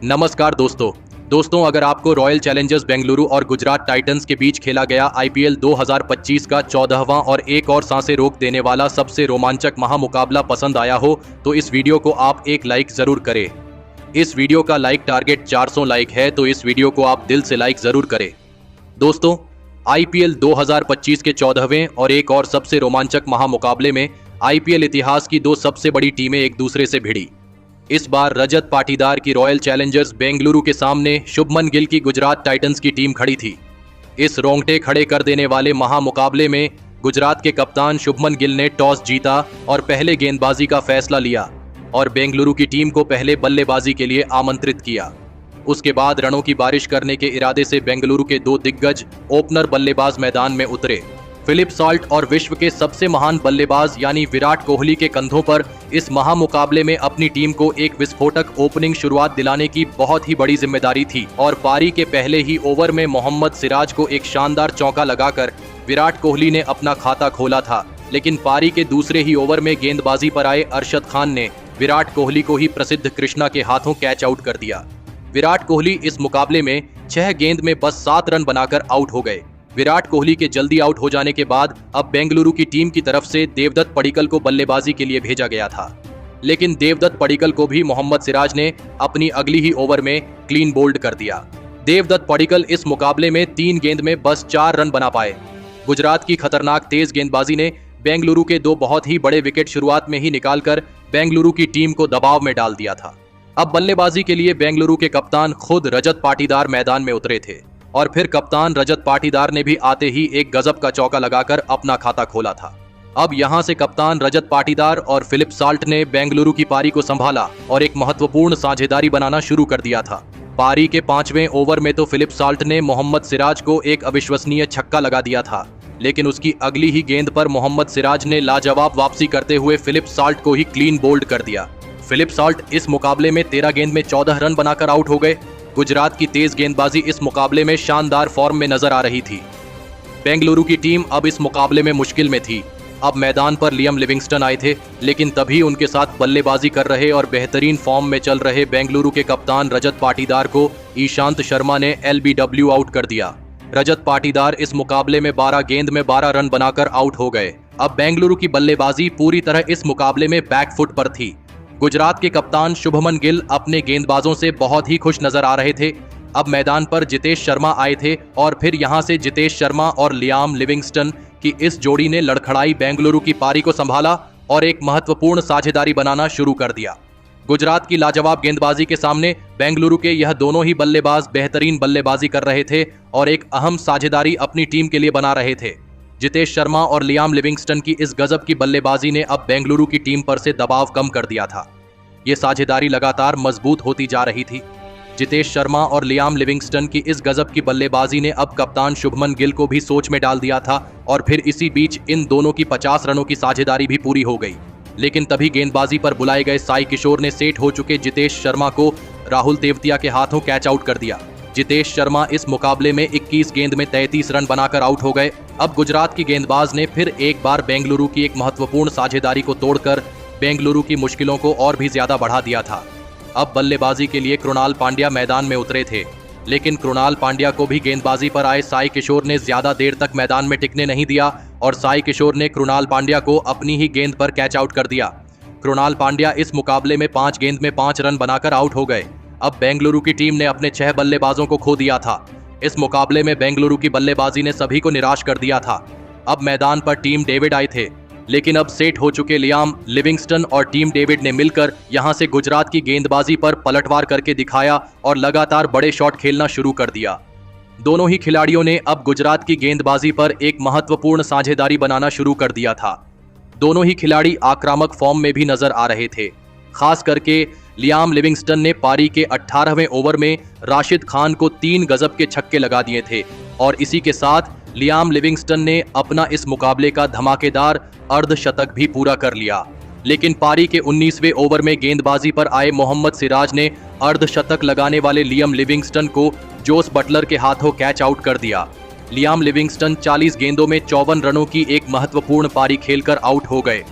नमस्कार दोस्तों अगर आपको रॉयल चैलेंजर्स बेंगलुरु और गुजरात टाइटंस के बीच खेला गया आईपीएल 2025 का 14वां और एक और सांसें रोक देने वाला सबसे रोमांचक महामुकाबला पसंद आया हो तो इस वीडियो को आप एक लाइक जरूर करें। इस वीडियो का लाइक टारगेट 400 लाइक है तो इस वीडियो को आप दिल से लाइक जरूर करें। दोस्तों, आईपीएल 2025 के 14वें और एक और सबसे रोमांचक महामुकाबले में आईपीएल इतिहास की दो सबसे बड़ी टीमें एक दूसरे से भिड़ी। इस बार रजत पाटीदार की रॉयल चैलेंजर्स बेंगलुरु के सामने शुभमन गिल की गुजरात टाइटंस की टीम खड़ी थी। इस रोंगटे खड़े कर देने वाले महामुकाबले में गुजरात के कप्तान शुभमन गिल ने टॉस जीता और पहले गेंदबाजी का फैसला लिया और बेंगलुरु की टीम को पहले बल्लेबाजी के लिए आमंत्रित किया। उसके बाद रनों की बारिश करने के इरादे से बेंगलुरु के दो दिग्गज ओपनर बल्लेबाज मैदान में उतरे। फिलिप साल्ट और विश्व के सबसे महान बल्लेबाज यानी विराट कोहली के कंधों पर इस महामुकाबले में अपनी टीम को एक विस्फोटक ओपनिंग शुरुआत दिलाने की बहुत ही बड़ी जिम्मेदारी थी और पारी के पहले ही ओवर में मोहम्मद सिराज को एक शानदार चौका लगाकर विराट कोहली ने अपना खाता खोला था। लेकिन पारी के दूसरे ही ओवर में गेंदबाजी पर आए अरशद खान ने विराट कोहली को ही प्रसिद्ध कृष्णा के हाथों कैच आउट कर दिया। विराट कोहली इस मुकाबले में 6 गेंद में बस 7 रन बनाकर आउट हो गए। विराट कोहली के जल्दी आउट हो जाने के बाद अब बेंगलुरु की टीम की तरफ से देवदत्त पडिक्कल को बल्लेबाजी के लिए भेजा गया था, लेकिन देवदत्त पडिक्कल को भी मोहम्मद सिराज ने अपनी अगली ही ओवर में क्लीन बोल्ड कर दिया। देवदत्त पडिक्कल इस मुकाबले में 3 गेंद में बस 4 रन बना पाए। गुजरात की खतरनाक तेज गेंदबाजी ने बेंगलुरु के 2 बहुत ही बड़े विकेट शुरुआत में ही निकालकर बेंगलुरु की टीम को दबाव में डाल दिया था। अब बल्लेबाजी के लिए बेंगलुरु के कप्तान खुद रजत पाटीदार मैदान में उतरे थे और फिर कप्तान रजत पाटीदार ने भी आते ही एक गजब का चौका लगाकर अपना खाता खोला था। अब यहां से कप्तान रजत पाटीदार और फिलिप साल्ट ने बेंगलुरु की पारी को संभाला और एक महत्वपूर्ण साझेदारी बनाना शुरू कर दिया था। पारी के 5वें ओवर में तो फिलिप साल्ट ने मोहम्मद सिराज को एक अविश्वसनीय छक्का लगा दिया था, लेकिन उसकी अगली ही गेंद पर मोहम्मद सिराज ने लाजवाब वापसी करते हुए फिलिप साल्ट को ही क्लीन बोल्ड कर दिया। फिलिप साल्ट इस मुकाबले में 13 गेंद में 14 रन बनाकर आउट हो गए। गुजरात की तेज गेंदबाजी इस मुकाबले में शानदार फॉर्म में नजर आ रही थी। बेंगलुरु की टीम अब इस मुकाबले में मुश्किल में थी। अब मैदान पर लियम लिविंगस्टन आए थे, लेकिन तभी उनके साथ बल्लेबाजी कर रहे और बेहतरीन फॉर्म में चल रहे बेंगलुरु के कप्तान रजत पाटीदार को ईशांत शर्मा ने एलबीडब्ल्यू आउट कर दिया। रजत पाटीदार इस मुकाबले में 12 गेंद में 12 रन बनाकर आउट हो गए। अब बेंगलुरु की बल्लेबाजी पूरी तरह इस मुकाबले में बैकफुट पर थी। गुजरात के कप्तान शुभमन गिल अपने गेंदबाजों से बहुत ही खुश नजर आ रहे थे। अब मैदान पर जितेश शर्मा आए थे और फिर यहां से जितेश शर्मा और लियाम लिविंगस्टन की इस जोड़ी ने लड़खड़ाई बेंगलुरु की पारी को संभाला और एक महत्वपूर्ण साझेदारी बनाना शुरू कर दिया। गुजरात की लाजवाब गेंदबाजी के सामने बेंगलुरु के यह दोनों ही बल्लेबाज बेहतरीन बल्लेबाजी कर रहे थे और एक अहम साझेदारी अपनी टीम के लिए बना रहे थे। जितेश शर्मा और लियाम लिविंगस्टन की इस गजब की बल्लेबाजी ने अब बेंगलुरु की टीम पर से दबाव कम कर दिया था। ये साझेदारी लगातार मजबूत होती जा रही थी। जितेश शर्मा और लियाम लिविंगस्टन की इस गजब की बल्लेबाजी ने अब कप्तान शुभमन गिल को भी सोच में डाल दिया था और फिर इसी बीच इन दोनों की 50 रनों की साझेदारी भी पूरी हो गई। लेकिन तभी गेंदबाजी पर बुलाए गए साई किशोर ने सेट हो चुके जितेश शर्मा को राहुल तेवतिया के हाथों कैच आउट कर दिया। जितेश शर्मा इस मुकाबले में 21 गेंद में 33 रन बनाकर आउट हो गए। अब गुजरात की गेंदबाज ने फिर एक बार बेंगलुरु की एक महत्वपूर्ण साझेदारी को तोड़कर बेंगलुरु की मुश्किलों को और भी ज्यादा बढ़ा दिया था। अब बल्लेबाजी के लिए कृणाल पांड्या मैदान में उतरे थे, लेकिन कृणाल पांड्या को भी गेंदबाजी पर आए साई किशोर ने ज्यादा देर तक मैदान में टिकने नहीं दिया और साई किशोर ने कृणाल पांड्या को अपनी ही गेंद पर कैच आउट कर दिया। कृणाल पांड्या इस मुकाबले में 5 गेंद में 5 रन बनाकर आउट हो गए। अब बेंगलुरु की टीम ने अपने 6 बल्लेबाजों को खो दिया था। इस मुकाबले में बेंगलुरु की बल्लेबाजी ने सभी को निराश कर दिया था। अब मैदान पर टीम डेविड आए थे, लेकिन अब सेट हो चुके लियाम लिविंगस्टन और टीम डेविड ने मिलकर यहां से गुजरात की गेंदबाजी पर पलटवार करके दिखाया और लगातार बड़े शॉट खेलना शुरू कर दिया। दोनों ही खिलाड़ियों ने अब गुजरात की गेंदबाजी पर एक महत्वपूर्ण साझेदारी बनाना शुरू कर दिया था। दोनों ही खिलाड़ी आक्रामक फॉर्म में भी नजर आ रहे थे। खास करके लियाम लिविंगस्टन ने पारी के 18वें ओवर में राशिद खान को 3 गजब के छक्के लगा दिए थे और इसी के साथ लियाम लिविंगस्टन ने अपना इस मुकाबले का धमाकेदार अर्धशतक भी पूरा कर लिया। लेकिन पारी के 19वें ओवर में गेंदबाजी पर आए मोहम्मद सिराज ने अर्धशतक लगाने वाले लियाम लिविंगस्टन को जोस बटलर के हाथों कैच आउट कर दिया। लियाम लिविंगस्टन 40 गेंदों में 54 रनों की एक महत्वपूर्ण पारी खेलकर आउट हो गए।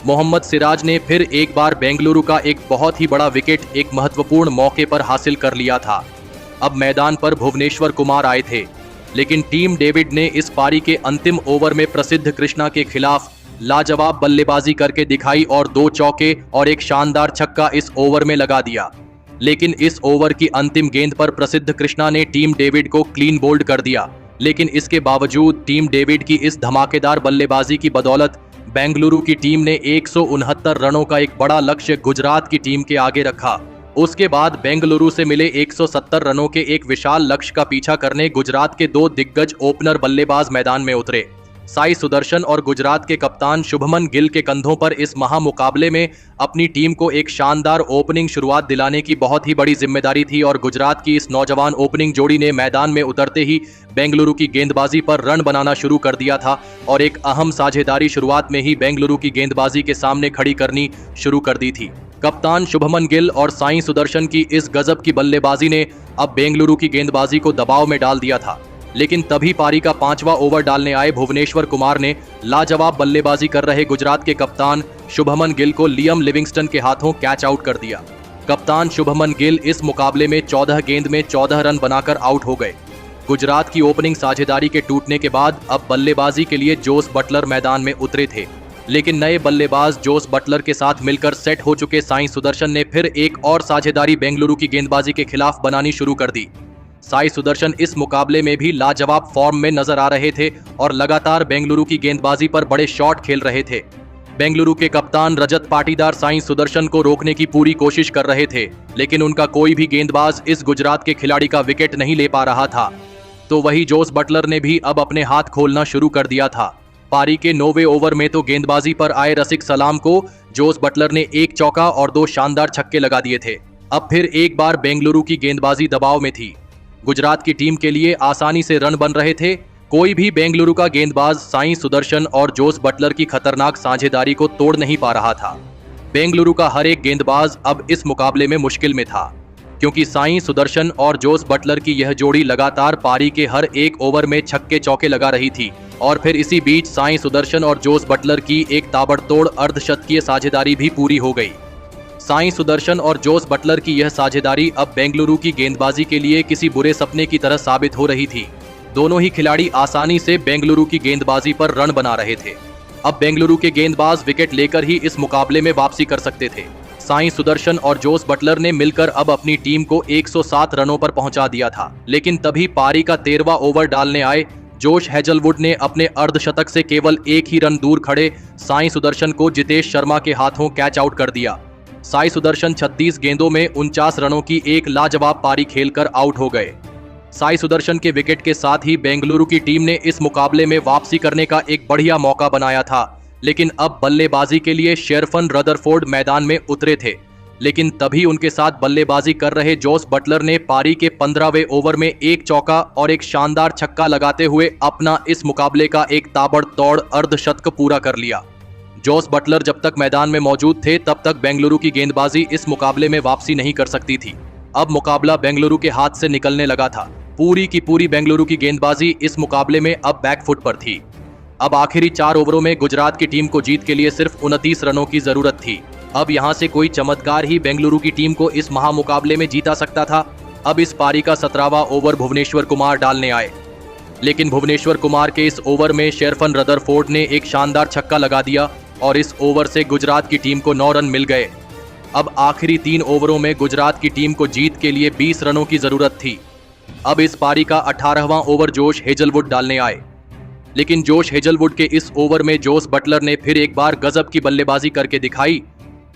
मोहम्मद सिराज ने फिर एक बार बेंगलुरु का एक बहुत ही बड़ा विकेट एक महत्वपूर्ण मौके पर हासिल कर लिया था। अब मैदान पर भुवनेश्वर कुमार आए थे, लेकिन टीम डेविड ने इस पारी के अंतिम ओवर में प्रसिद्ध कृष्णा के खिलाफ लाजवाब बल्लेबाजी करके दिखाई और 2 चौके और एक शानदार छक्का इस ओवर में लगा दिया। लेकिन इस ओवर की अंतिम गेंद पर प्रसिद्ध कृष्णा ने टीम डेविड को क्लीन बोल्ड कर दिया। लेकिन इसके बावजूद टीम डेविड की इस धमाकेदार बल्लेबाजी की बदौलत बेंगलुरु की टीम ने 169 रनों का एक बड़ा लक्ष्य गुजरात की टीम के आगे रखा। उसके बाद बेंगलुरु से मिले 170 रनों के एक विशाल लक्ष्य का पीछा करने गुजरात के 2 दिग्गज ओपनर बल्लेबाज मैदान में उतरे। साई सुदर्शन और गुजरात के कप्तान शुभमन गिल के कंधों पर इस महामुकाबले में अपनी टीम को एक शानदार ओपनिंग शुरुआत दिलाने की बहुत ही बड़ी जिम्मेदारी थी और गुजरात की इस नौजवान ओपनिंग जोड़ी ने मैदान में उतरते ही बेंगलुरु की गेंदबाजी पर रन बनाना शुरू कर दिया था और एक अहम साझेदारी शुरुआत में ही बेंगलुरु की गेंदबाजी के सामने खड़ी करनी शुरू कर दी थी। कप्तान शुभमन गिल और साई सुदर्शन की इस गजब की बल्लेबाजी ने अब बेंगलुरु की गेंदबाजी को दबाव में डाल दिया था। लेकिन तभी पारी का 5वां ओवर डालने आए भुवनेश्वर कुमार ने लाजवाब बल्लेबाजी कर रहे गुजरात के कप्तान शुभमन गिल को लियम लिविंगस्टन के हाथों कैच आउट कर दिया। कप्तान शुभमन गिल इस मुकाबले में 14 गेंद में 14 रन बनाकर आउट हो गए। गुजरात की ओपनिंग साझेदारी के टूटने के बाद अब बल्लेबाजी के लिए जोस बटलर मैदान में उतरे थे, लेकिन नए बल्लेबाज जोस बटलर के साथ मिलकर सेट हो चुके साई सुदर्शन ने फिर एक और साझेदारी बेंगलुरु की गेंदबाजी के खिलाफ बनानी शुरू कर दी। साई सुदर्शन इस मुकाबले में भी लाजवाब फॉर्म में नजर आ रहे थे और लगातार बेंगलुरु की गेंदबाजी पर बड़े शॉट खेल रहे थे। बेंगलुरु के कप्तान रजत पाटीदार साई सुदर्शन को रोकने की पूरी कोशिश कर रहे थे, लेकिन उनका कोई भी गेंदबाज इस गुजरात के खिलाड़ी का विकेट नहीं ले पा रहा था। तो वही जोस बटलर ने भी अब अपने हाथ खोलना शुरू कर दिया था। पारी के 9वें ओवर में तो गेंदबाजी पर आए रसिक सलाम को जोस बटलर ने 1 चौका और 2 शानदार छक्के लगा दिए थे। अब फिर एक बार बेंगलुरु की गेंदबाजी दबाव में थी। गुजरात की टीम के लिए आसानी से रन बन रहे थे। कोई भी बेंगलुरु का गेंदबाज साई सुदर्शन और जोस बटलर की खतरनाक साझेदारी को तोड़ नहीं पा रहा था। बेंगलुरु का हर एक गेंदबाज अब इस मुकाबले में मुश्किल में था, क्योंकि साई सुदर्शन और जोस बटलर की यह जोड़ी लगातार पारी के हर एक ओवर में छक्के चौके लगा रही थी। और फिर इसी बीच साई सुदर्शन और जोस बटलर की एक ताबड़तोड़ अर्धशतकीय साझेदारी भी पूरी हो गई। साई सुदर्शन और जोस बटलर की यह साझेदारी अब बेंगलुरु की गेंदबाजी के लिए किसी बुरे सपने की तरह साबित हो रही थी। दोनों ही खिलाड़ी आसानी से बेंगलुरु की गेंदबाजी पर रन बना रहे थे। अब बेंगलुरु के गेंदबाज विकेट लेकर ही इस मुकाबले में वापसी कर सकते थे। साई सुदर्शन और जोस बटलर ने मिलकर अब अपनी टीम को 107 रनों पर पहुंचा दिया था। लेकिन तभी पारी का 13वां ओवर डालने आए जोश हेजलवुड ने अपने अर्धशतक से केवल 1 ही रन दूर खड़े साई सुदर्शन को जितेश शर्मा के हाथों कैच आउट कर दिया। साई सुदर्शन 36 गेंदों में 49 रनों की एक लाजवाब पारी खेलकर आउट हो गए। साई सुदर्शन के विकेट के साथ ही बेंगलुरु की टीम ने इस मुकाबले में वापसी करने का एक बढ़िया मौका बनाया था। लेकिन अब बल्लेबाजी के लिए शेरफन रदरफोर्ड मैदान में उतरे थे। लेकिन तभी उनके साथ बल्लेबाजी कर रहे जोस बटलर ने पारी के 15वें ओवर में 1 चौका और एक शानदार छक्का लगाते हुए अपना इस मुकाबले का एक ताबड़तोड़ अर्धशतक पूरा कर लिया। जोस बटलर जब तक मैदान में मौजूद थे तब तक बेंगलुरु की गेंदबाजी इस मुकाबले में वापसी नहीं कर सकती थी। अब मुकाबला बेंगलुरु के हाथ से निकलने लगा था। पूरी की पूरी बेंगलुरु की गेंदबाजी इस मुकाबले में अब बैकफुट पर थी। अब आखिरी 4 ओवरों में गुजरात की टीम को जीत के लिए सिर्फ 29 रनों की जरूरत थी। अब यहां से कोई चमत्कार ही बेंगलुरु की टीम को इस महामुकाबले में जीता सकता था। अब इस पारी का 17वां ओवर भुवनेश्वर कुमार डालने आए, लेकिन भुवनेश्वर कुमार के इस ओवर में शेरफन रदरफोर्ड ने एक शानदार छक्का लगा दिया और इस ओवर से गुजरात की टीम को 9 रन मिल गए। अब आखिरी 3 ओवरों में गुजरात की टीम को जीत के लिए 20 रनों की जरूरत थी। अब इस पारी का 18वां ओवर जोश हेजलवुड डालने आए, लेकिन जोश हेजलवुड के इस ओवर में जोस बटलर ने फिर एक बार गजब की बल्लेबाजी करके दिखाई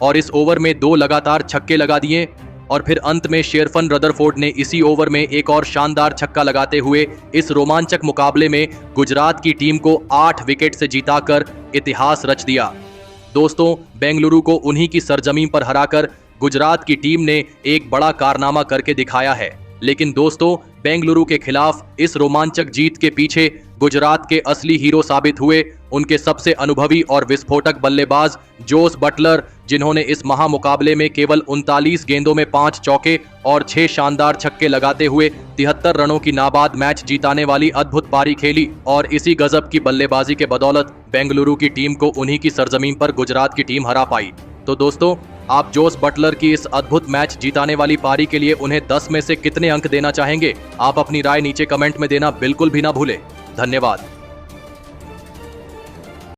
और इस ओवर में 2 लगातार छक्के लगा दिए और फिर अंत में शेरफन रदरफोर्ड ने इसी ओवर में एक और शानदार छक्का लगाते हुए इस रोमांचक मुकाबले में गुजरात की टीम को 8 विकेट से जीताकर इतिहास रच दिया। दोस्तों, बेंगलुरु को उन्हीं की सरजमीन पर हराकर गुजरात की टीम ने एक बड़ा कारनामा करके दिखाया है। लेकिन दोस्तों, बेंगलुरु के खिलाफ इस रोमांचक जीत के पीछे गुजरात के असली हीरो साबित हुए उनके सबसे अनुभवी और विस्फोटक बल्लेबाज जोस बटलर, जिन्होंने इस महामुकाबले में केवल 39 गेंदों में 5 चौके और 6 शानदार छक्के लगाते हुए 73 रनों की नाबाद मैच जीताने वाली अद्भुत पारी खेली और इसी गजब की बल्लेबाजी के बदौलत बेंगलुरु की टीम को उन्हीं की सरजमीन पर गुजरात की टीम हरा पाई। तो दोस्तों, आप जोस बटलर की इस अद्भुत मैच जीताने वाली पारी के लिए उन्हें 10 में से कितने अंक देना चाहेंगे? आप अपनी राय नीचे कमेंट में देना बिल्कुल भी ना भूलें। धन्यवाद।